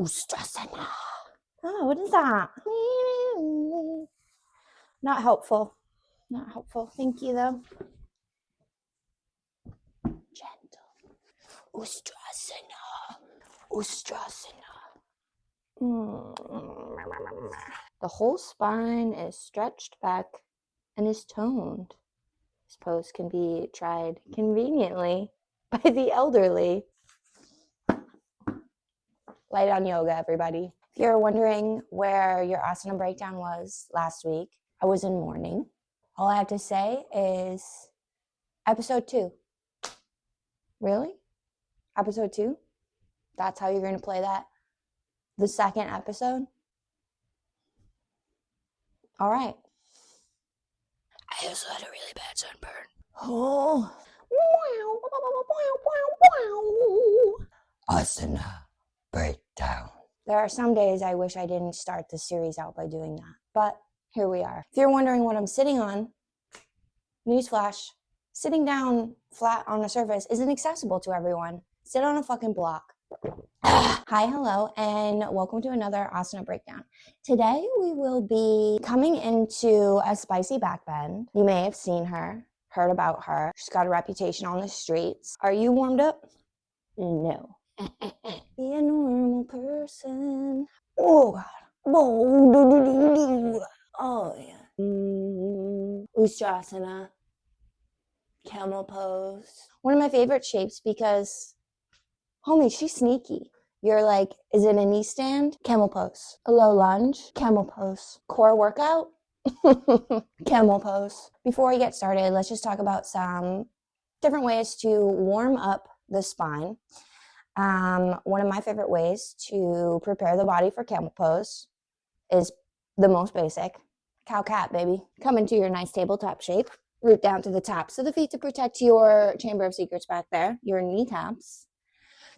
Ustrasana. Oh, what is that? Not helpful. Not helpful. Thank you, though. Gentle. Ustrasana. Ustrasana. The whole spine is stretched back and is toned. This pose can be tried conveniently by the elderly. Light on yoga, everybody. If you're wondering where your Asana Breakdown was last week, I was in mourning. All I have to say is episode 2. Really? Episode 2? That's how you're going to play that? The second episode? All right. I also had a really bad sunburn. Oh. Asana Breakdown. There are some days I wish I didn't start the series out by doing that, but here we are. If you're wondering what I'm sitting on, newsflash, sitting down flat on a surface isn't accessible to everyone. Sit on a fucking block. Hi, hello, and welcome to another Asana Breakdown. Today we will be coming into a spicy backbend. You may have seen her, heard about her. She's got a reputation on the streets. Are you warmed up? No. Be a normal person. Oh, God. Oh, yeah. Ustrasana. Camel Pose. One of my favorite shapes because, homie, she's sneaky. You're like, is it a knee stand? Camel Pose. A low lunge? Camel Pose. Core workout? Camel Pose. Before we get started, let's just talk about some different ways to warm up the spine. One of my favorite ways to prepare the body for Camel Pose is the most basic. Cow-cat, baby. Come into your nice tabletop shape. Root down to the tops of the feet to protect your chamber of secrets back there, your kneecaps.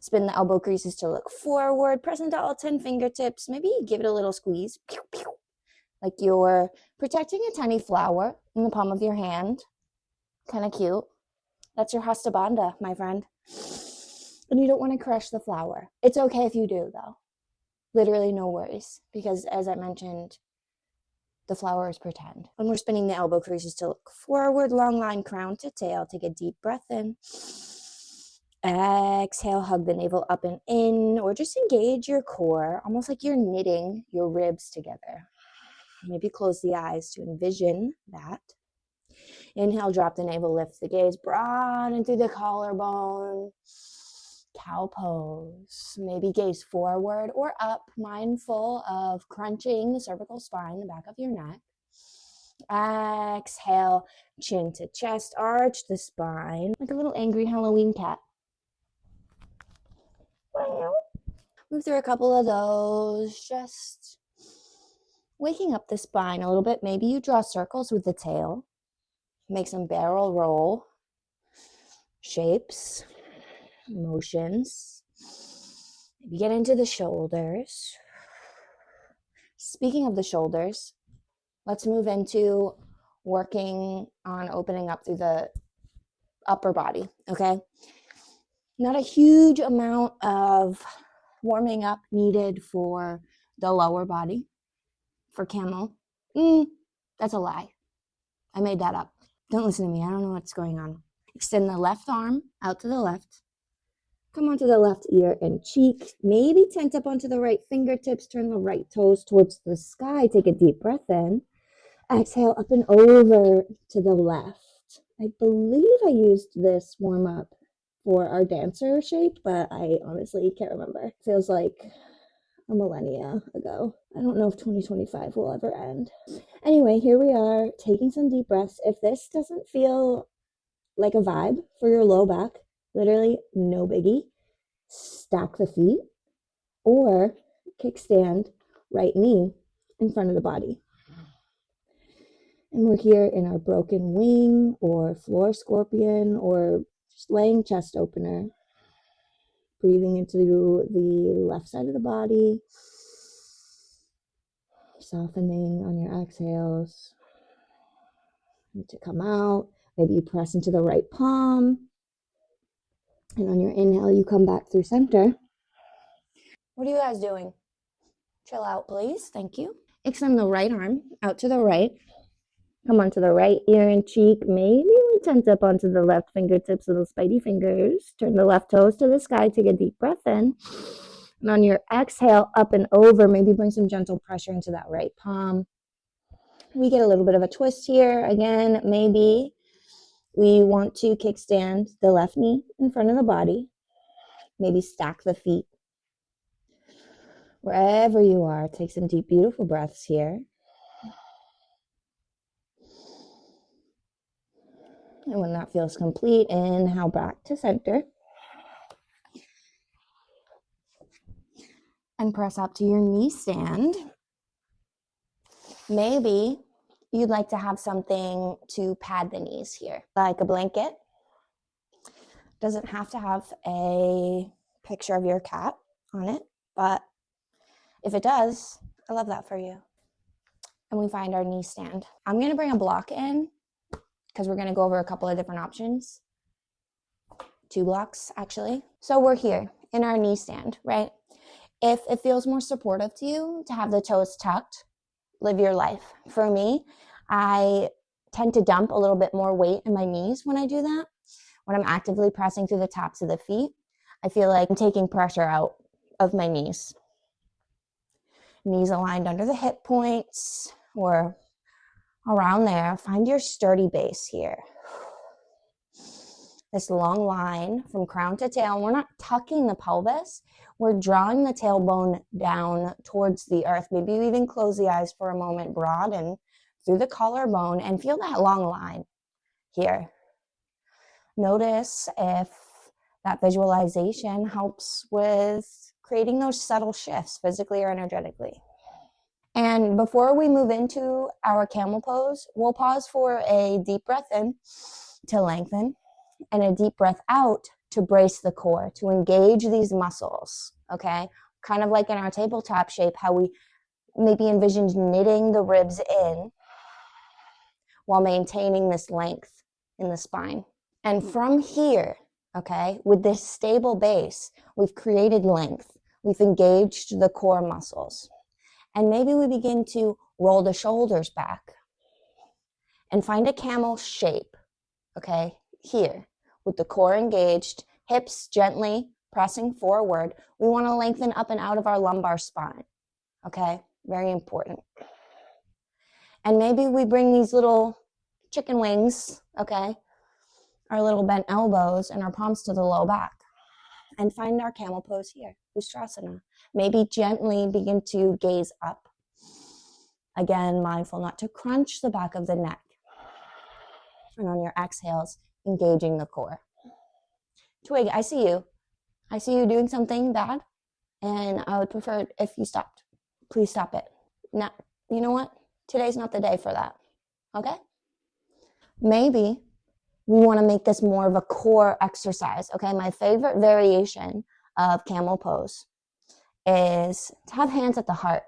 Spin the elbow creases to look forward. Press into all 10 fingertips. Maybe give it a little squeeze. Pew, pew. Like you're protecting a tiny flower in the palm of your hand. Kind of cute. That's your Hasta Bandha, my friend. And you don't want to crush the flower. It's okay if you do, though. Literally no worries. Because as I mentioned, the flower is pretend. When we're spinning the elbow creases to look forward, long line crown to tail. Take a deep breath in. Exhale, hug the navel up and in, or just engage your core, almost like you're knitting your ribs together. Maybe close the eyes to envision that. Inhale, drop the navel, lift the gaze, broaden through the collarbone. Cow pose. Maybe gaze forward or up, mindful of crunching the cervical spine, the back of your neck. Exhale, chin to chest, arch the spine like a little angry Halloween cat. Move through a couple of those, just waking up the spine a little bit. Maybe you draw circles with the tail. Make some barrel roll shapes, motions. Maybe get into the shoulders. Speaking of the shoulders, let's move into working on opening up through the upper body, okay? Not a huge amount of warming up needed for the lower body, for camel. That's a lie. I made that up. Don't listen to me. I don't know what's going on. Extend the left arm out to the left. Come onto the left ear and cheek. Maybe tent up onto the right fingertips. Turn the right toes towards the sky. Take a deep breath in. Exhale up and over to the left. I believe I used this warm up for our dancer shape, but I honestly can't remember. Feels like a millennia ago. I don't know if 2025 will ever end. Anyway, here we are taking some deep breaths. If this doesn't feel like a vibe for your low back, literally no biggie. Stack the feet or kickstand right knee in front of the body. And we're here in our broken wing or floor scorpion or just laying chest opener. Breathing into the left side of the body. Softening on your exhales. And to come out, maybe you press into the right palm. And on your inhale, you come back through center. What are you guys doing? Chill out, please. Thank you. Extend the right arm out to the right. Come onto the right ear and cheek. Maybe we tense up onto the left fingertips of those spidey fingers. Turn the left toes to the sky. Take a deep breath in. And on your exhale, up and over, maybe bring some gentle pressure into that right palm. We get a little bit of a twist here. Again, maybe we want to kickstand the left knee in front of the body. Maybe stack the feet. Wherever you are, take some deep, beautiful breaths here. And when that feels complete, inhale back to center. And press up to your knee stand. Maybe you'd like to have something to pad the knees here, like a blanket. Doesn't have to have a picture of your cat on it, but if it does, I love that for you. And we find our knee stand. I'm going to bring a block in because we're going to go over a couple of different options. 2 blocks, actually. So we're here in our knee stand, right? If it feels more supportive to you to have the toes tucked, live your life. For me, I tend to dump a little bit more weight in my knees when I do that. When I'm actively pressing through the tops of the feet, I feel like I'm taking pressure out of my knees. Knees aligned under the hip points or around there. Find your sturdy base here. This long line from crown to tail. We're not tucking the pelvis. We're drawing the tailbone down towards the earth. Maybe you even close the eyes for a moment, broaden through the collarbone and feel that long line here. Notice if that visualization helps with creating those subtle shifts physically or energetically. And before we move into our camel pose, we'll pause for a deep breath in to lengthen and a deep breath out to brace the core, to engage these muscles, okay? Kind of like in our tabletop shape, how we maybe envisioned knitting the ribs in while maintaining this length in the spine. And from here, okay, with this stable base, we've created length. We've engaged the core muscles. And maybe we begin to roll the shoulders back and find a camel shape, okay, here, with the core engaged, hips gently pressing forward. We want to lengthen up and out of our lumbar spine, okay, very important. And maybe we bring these little chicken wings, okay, our little bent elbows and our palms to the low back and find our camel pose here, Ustrasana. Maybe gently begin to gaze up. Again, mindful not to crunch the back of the neck. And on your exhales, engaging the core. Twig, I see you. I see you doing something bad, and I would prefer it if you stopped. Please stop it. Now, you know what? Today's not the day for that, okay? Maybe we want to make this more of a core exercise, okay? My favorite variation of camel pose is to have hands at the heart,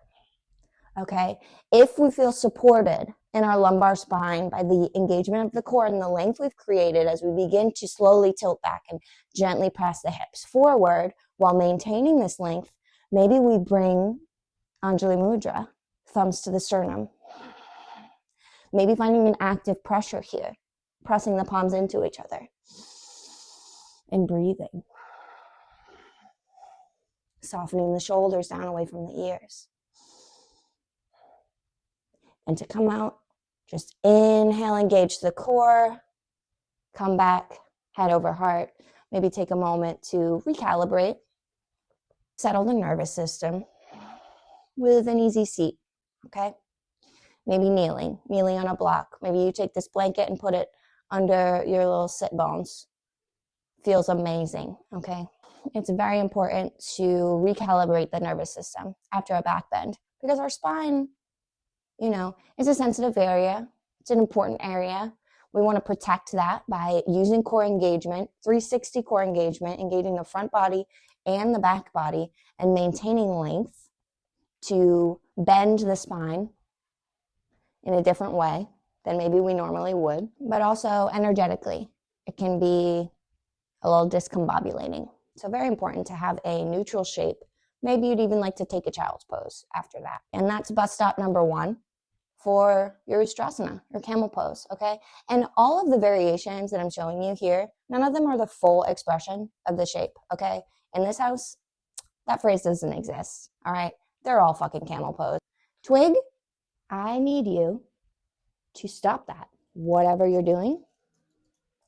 okay? If we feel supported in our lumbar spine by the engagement of the core and the length we've created as we begin to slowly tilt back and gently press the hips forward while maintaining this length, maybe we bring Anjali Mudra, thumbs to the sternum. Maybe finding an active pressure here, pressing the palms into each other and breathing. Softening the shoulders down away from the ears. And to come out, just inhale, engage the core, come back, head over heart. Maybe take a moment to recalibrate, settle the nervous system with an easy seat, okay? Maybe kneeling on a block. Maybe you take this blanket and put it under your little sit bones. Feels amazing, okay? It's very important to recalibrate the nervous system after a back bend because our spine, you know, is a sensitive area. It's an important area. We want to protect that by using core engagement, 360 core engagement, engaging the front body and the back body and maintaining length to bend the spine in a different way than maybe we normally would, but also energetically. It can be a little discombobulating. So very important to have a neutral shape Maybe you'd even like to take a child's pose after that. And that's bus stop number 1 for your Ustrasana, your camel pose, okay? And all of the variations that I'm showing you here, none of them are the full expression of the shape, okay? In this house, that phrase doesn't exist, all right? They're all fucking camel pose. Twig, I need you to stop that. Whatever you're doing,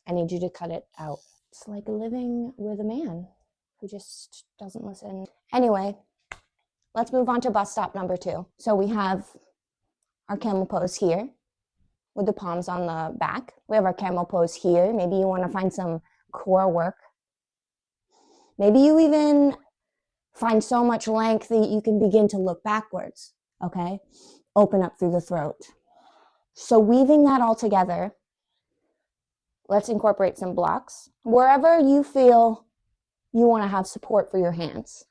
I need you to cut it out. It's like living with a man who just doesn't listen. Anyway, let's move on to bus stop number 2. So we have our camel pose here with the palms on the back. We have our camel pose here. Maybe you want to find some core work. Maybe you even find so much length that you can begin to look backwards, okay? Open up through the throat. So weaving that all together, let's incorporate some blocks. Wherever you feel you want to have support for your hands.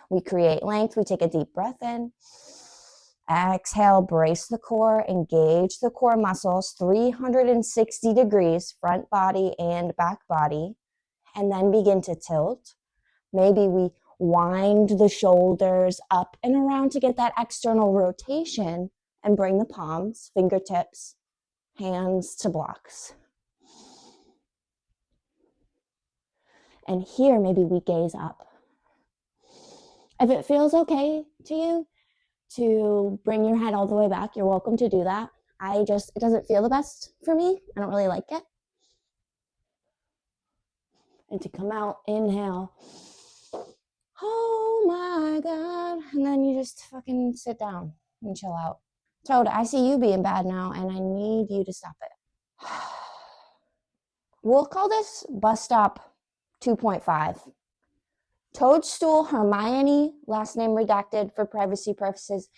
We create length. We take a deep breath in. Exhale, brace the core, engage the core muscles, 360 degrees, front body and back body, and then begin to tilt. Maybe we wind the shoulders up and around to get that external rotation and bring the palms, fingertips, hands to blocks. And here, maybe we gaze up. If it feels okay to you to bring your head all the way back, you're welcome to do that. It doesn't feel the best for me. I don't really like it. And to come out, inhale. Oh my God. And then you just fucking sit down and chill out. Toad, I see you being bad now, and I need you to stop it. We'll call this bus stop 2.5. Toadstool Hermione, last name redacted for privacy purposes.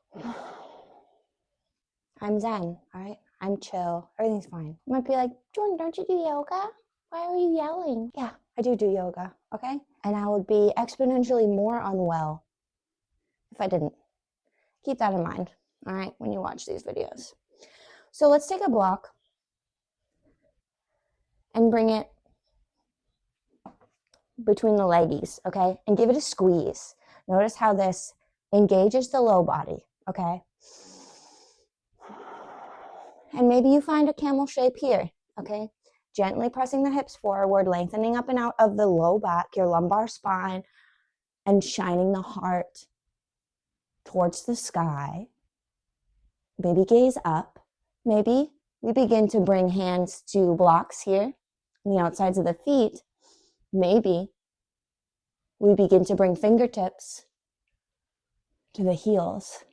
I'm zen, all right? I'm chill. Everything's fine. You might be like, Jordan, don't you do yoga? Why are you yelling? Yeah, I do yoga, okay? And I would be exponentially more unwell if I didn't. Keep that in mind, all right, when you watch these videos. So let's take a block and bring it between the leggies, okay? And give it a squeeze. Notice how this engages the low body, okay? And maybe you find a camel shape here, okay? Gently pressing the hips forward, lengthening up and out of the low back, your lumbar spine, and shining the heart towards the sky. Maybe gaze up. Maybe we begin to bring hands to blocks here on the outsides of the feet. Maybe we begin to bring fingertips to the heels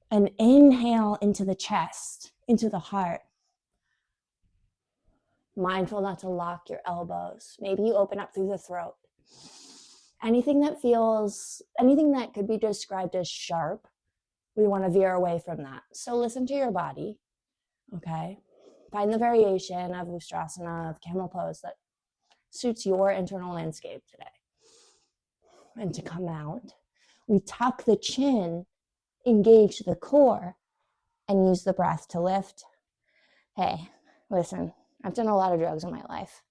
and inhale into the chest, into the heart. Mindful not to lock your elbows. Maybe you open up through the throat. Anything that could be described as sharp, we want to veer away from that. So listen to your body, okay? Find the variation of Ustrasana, of Camel Pose that suits your internal landscape today. And to come out, we tuck the chin, engage the core, and use the breath to lift. Hey, listen, I've done a lot of drugs in my life.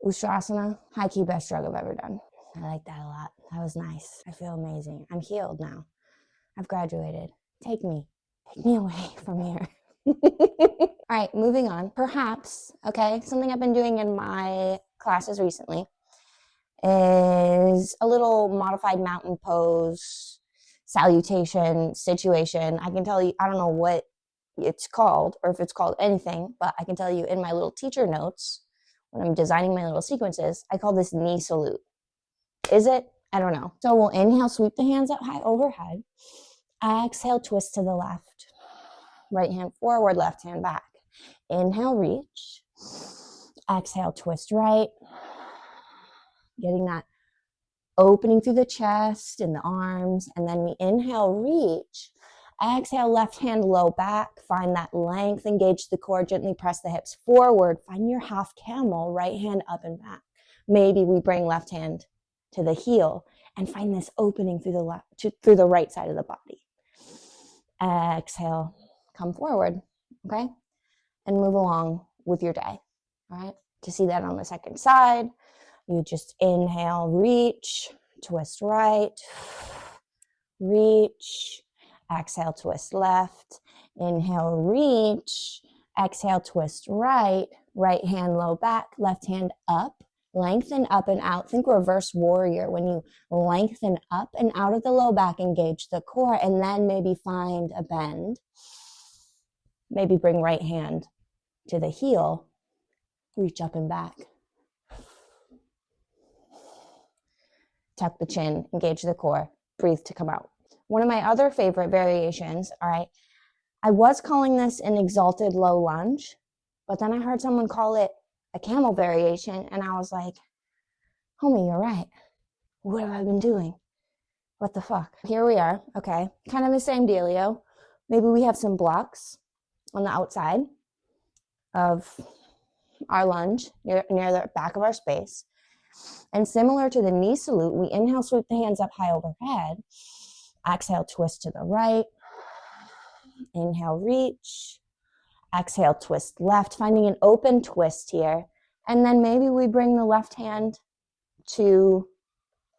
Ustrasana, high-key best drug I've ever done. I like that a lot. That was nice. I feel amazing. I'm healed now. I've graduated. Take me away from here. All right, moving on. Perhaps, okay, something I've been doing in my classes recently is a little modified mountain pose, salutation situation. I can tell you, I don't know what it's called or if it's called anything, but I can tell you in my little teacher notes, when I'm designing my little sequences, I call this knee salute. Is it? I don't know. So we'll inhale, sweep the hands up high overhead. Exhale, twist to the left. Right hand forward, left hand back. Inhale, reach. Exhale, twist right. Getting that opening through the chest and the arms. And then we inhale, reach. Exhale, left hand low back. Find that length. Engage the core. Gently press the hips forward. Find your half camel. Right hand up and back. Maybe we bring left hand to the heel and find this opening through the right side of the body. Exhale, come forward, okay? And move along with your day, all right? To see that on the second side, you just inhale, reach, twist right, reach, exhale, twist left, inhale, reach, exhale, twist right, right hand low back, left hand up, lengthen up and out. Think reverse warrior. When you lengthen up and out of the low back, engage the core, and then maybe find a bend. Maybe bring right hand to the heel, reach up and back. Tuck the chin, engage the core, breathe to come out. One of my other favorite variations, all right, I was calling this an exalted low lunge, but then I heard someone call it a camel variation, and I was like, homie, you're right. What have I been doing? What the fuck? Here we are, okay, kind of the same dealio. Maybe we have some blocks on the outside of our lunge, near the back of our space. And similar to the knee salute, we inhale, sweep the hands up high overhead. Exhale, twist to the right. Inhale, reach. Exhale, twist left, finding an open twist here. And then maybe we bring the left hand to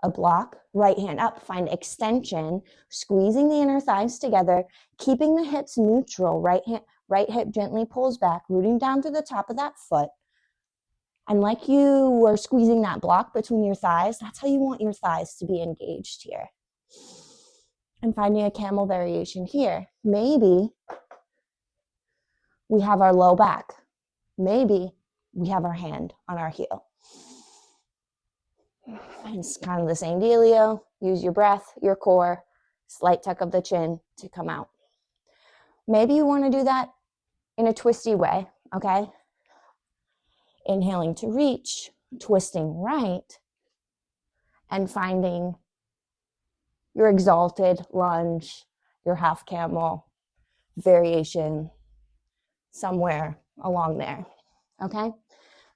a block, right hand up, find extension, squeezing the inner thighs together, keeping the hips neutral, right hip gently pulls back, rooting down through the top of that foot. And like you were squeezing that block between your thighs, that's how you want your thighs to be engaged here. And finding a camel variation here. Maybe we have our low back. Maybe we have our hand on our heel. And it's kind of the same dealio. Use your breath, your core, slight tuck of the chin to come out. Maybe you want to do that in a twisty way, okay? Inhaling to reach, twisting right, and finding your exalted lunge, your half camel variation somewhere along there, okay?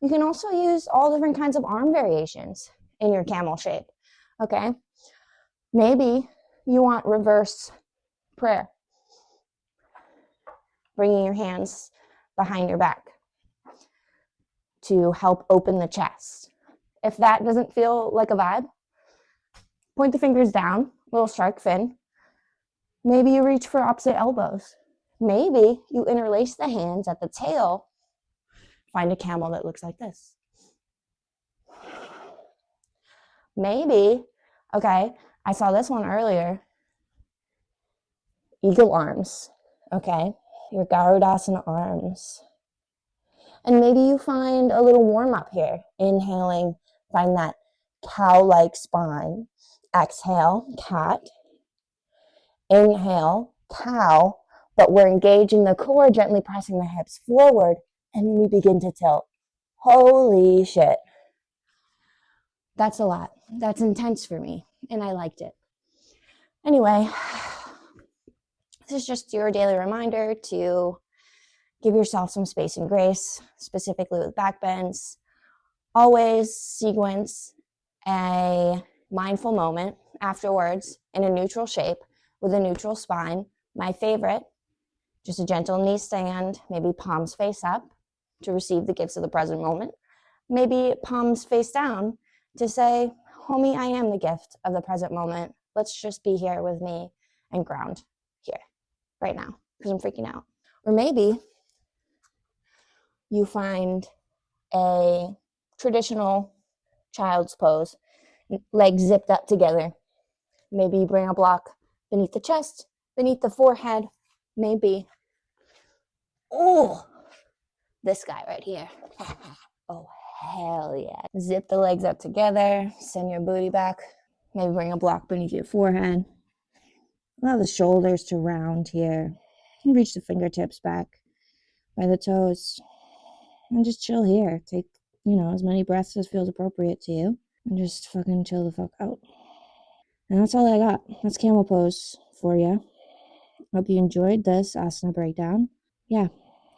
You can also use all different kinds of arm variations in your camel shape, okay? Maybe you want reverse prayer, bringing your hands behind your back to help open the chest. If that doesn't feel like a vibe, point the fingers down, little shark fin. Maybe you reach for opposite elbows. Maybe you interlace the hands at the tail. Find a camel that looks like this. Maybe, okay, I saw this one earlier. Eagle arms, okay? Your Garudasana arms. And maybe you find a little warm up here. Inhaling, find that cow-like spine. Exhale, cat. Inhale, cow, but we're engaging the core, gently pressing the hips forward, and we begin to tilt. Holy shit. That's a lot. That's intense for me, and I liked it. Anyway, this is just your daily reminder to give yourself some space and grace, specifically with back bends. Always sequence a mindful moment afterwards in a neutral shape with a neutral spine. My favorite, just a gentle knee stand, maybe palms face up to receive the gifts of the present moment. Maybe palms face down to say, homie, I am the gift of the present moment. Let's just be here with me and ground here right now because I'm freaking out. Or maybe you find a traditional child's pose, legs zipped up together. Maybe you bring a block beneath the chest, beneath the forehead, maybe, oh, this guy right here. Oh, hell yeah. Zip the legs up together, send your booty back, maybe bring a block beneath your forehead. Allow the shoulders to round here. And reach the fingertips back by the toes. And just chill here. Take, as many breaths as feels appropriate to you. And just fucking chill the fuck out. And that's all I got. That's Camel Pose for you. Hope you enjoyed this Asana Breakdown. Yeah,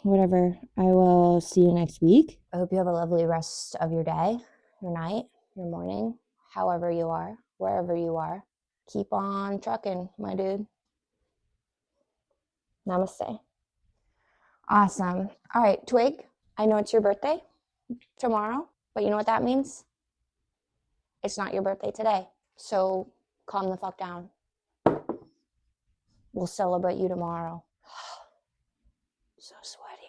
whatever. I will see you next week. I hope you have a lovely rest of your day, your night, your morning, however you are, wherever you are. Keep on trucking, my dude. Namaste. Awesome. All right, Twig, I know it's your birthday tomorrow, but you know what that means? It's not your birthday today. So calm the fuck down. We'll celebrate you tomorrow. So sweaty.